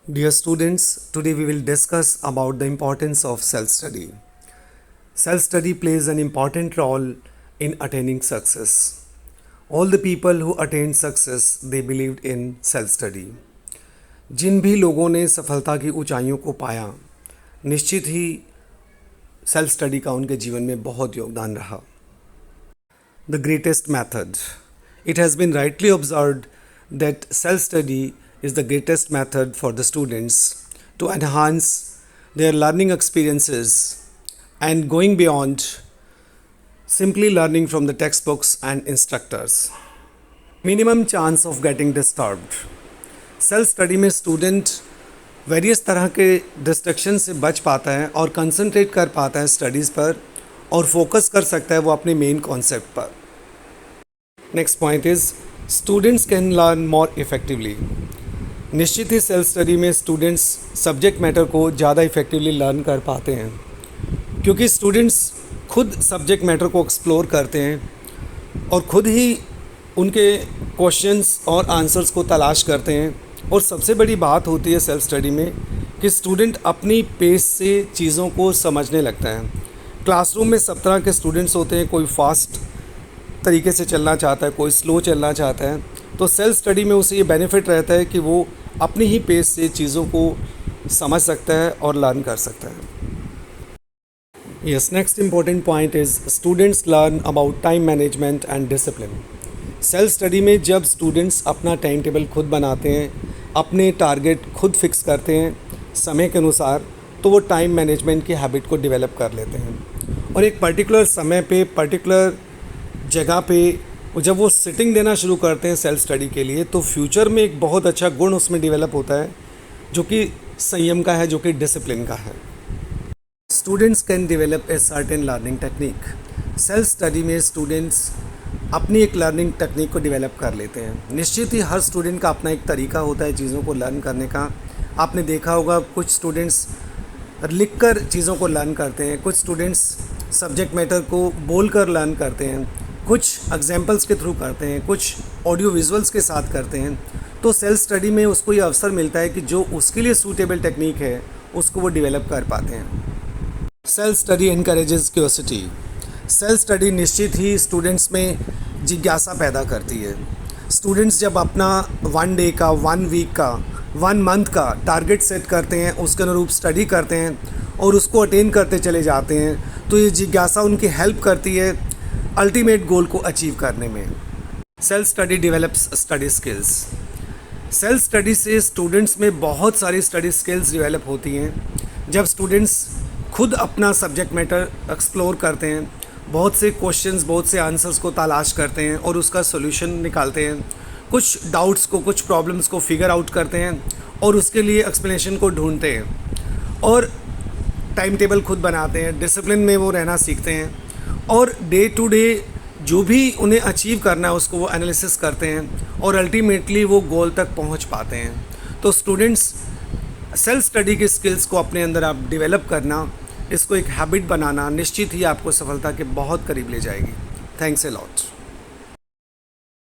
Dear students, today we will discuss about the importance of self-study. Self-study plays an important role in attaining success. All the people who attained success, they believed in self-study. जिन भी लोगों ने सफलता की ऊंचाइयों को पाया, निश्चित ही self study का उनके जीवन में बहुत योगदान रहा. The greatest method. It has been rightly observed that self-study is the greatest method for the students to enhance their learning experiences and going beyond simply learning from the textbooks and instructors. Minimum chance of getting disturbed. Self study में student various तरह के distraction से बच पाता है और concentrate कर पाता है स्टडीज़ पर और फोकस कर सकता है वो अपने मेन कॉन्सेप्ट पर. Next point is students can learn more effectively. निश्चित ही सेल्फ स्टडी में स्टूडेंट्स सब्जेक्ट मैटर को ज़्यादा इफ़ेक्टिवली लर्न कर पाते हैं क्योंकि स्टूडेंट्स खुद सब्जेक्ट मैटर को एक्सप्लोर करते हैं और खुद ही उनके क्वेश्चंस और आंसर्स को तलाश करते हैं. और सबसे बड़ी बात होती है सेल्फ स्टडी में कि स्टूडेंट अपनी पेस से चीज़ों को समझने लगता है. क्लासरूम में सब तरह के स्टूडेंट्स होते हैं, कोई फास्ट तरीके से चलना चाहता है, कोई स्लो चलना चाहता है. तो सेल्फ स्टडी में उसे ये बेनिफिट रहता है कि वो अपनी ही पेस से चीज़ों को समझ सकता है और लर्न कर सकता है. Yes, next important point is students learn about time management and discipline. Self study में जब स्टूडेंट्स अपना टाइम टेबल खुद बनाते हैं, अपने टारगेट खुद फिक्स करते हैं समय के अनुसार, तो वो टाइम मैनेजमेंट की हैबिट को डेवलप कर लेते हैं और एक पर्टिकुलर समय पे पर्टिकुलर जगह पे जब वो सिटिंग देना शुरू करते हैं सेल्फ स्टडी के लिए, तो फ्यूचर में एक बहुत अच्छा गुण उसमें डेवलप होता है जो कि संयम का है, जो कि डिसिप्लिन का है. Students can develop a certain learning technique. Self study में स्टूडेंट्स अपनी एक लर्निंग टेक्निक को डेवलप कर लेते हैं. निश्चित ही हर स्टूडेंट का अपना एक तरीका होता है चीज़ों को लर्न करने का. आपने देखा होगा कुछ स्टूडेंट्स लिख कर चीज़ों को लर्न करते हैं, कुछ स्टूडेंट्स सब्जेक्ट मैटर को बोल कर लर्न करते हैं, कुछ एग्जाम्पल्स के थ्रू करते हैं, कुछ ऑडियो विजुअल्स के साथ करते हैं. तो सेल्फ स्टडी में उसको ये अवसर मिलता है कि जो उसके लिए सूटेबल टेक्निक है उसको वो डेवलप कर पाते हैं. Self study encourages curiosity. Self study निश्चित ही स्टूडेंट्स में जिज्ञासा पैदा करती है. स्टूडेंट्स जब अपना 1 डे का, 1 वीक का, 1 मंथ का टारगेट सेट करते हैं, उसके अनुरूप स्टडी करते हैं और उसको अटेन करते चले जाते हैं, तो ये जिज्ञासा उनकी हेल्प करती है अल्टीमेट गोल को अचीव करने में. Self study develops study skills. Self study से स्टूडेंट्स में बहुत सारी स्टडी स्किल्स डेवलप होती हैं. जब स्टूडेंट्स खुद अपना सब्जेक्ट मैटर एक्सप्लोर करते हैं, बहुत से क्वेश्चंस, बहुत से आंसर्स को तलाश करते हैं और उसका सॉल्यूशन निकालते हैं, कुछ डाउट्स को, कुछ प्रॉब्लम्स को फिगर आउट करते हैं और उसके लिए एक्सप्लेनेशन को ढूंढते हैं और टाइम टेबल खुद बनाते हैं, डिसिप्लिन में वो रहना सीखते हैं और डे टू डे जो भी उन्हें अचीव करना है उसको वो एनालिसिस करते हैं और अल्टीमेटली वो गोल तक पहुंच पाते हैं. तो स्टूडेंट्स सेल्फ स्टडी की स्किल्स को अपने अंदर आप डेवलप करना, इसको एक हैबिट बनाना निश्चित ही आपको सफलता के बहुत करीब ले जाएगी. Thanks a lot.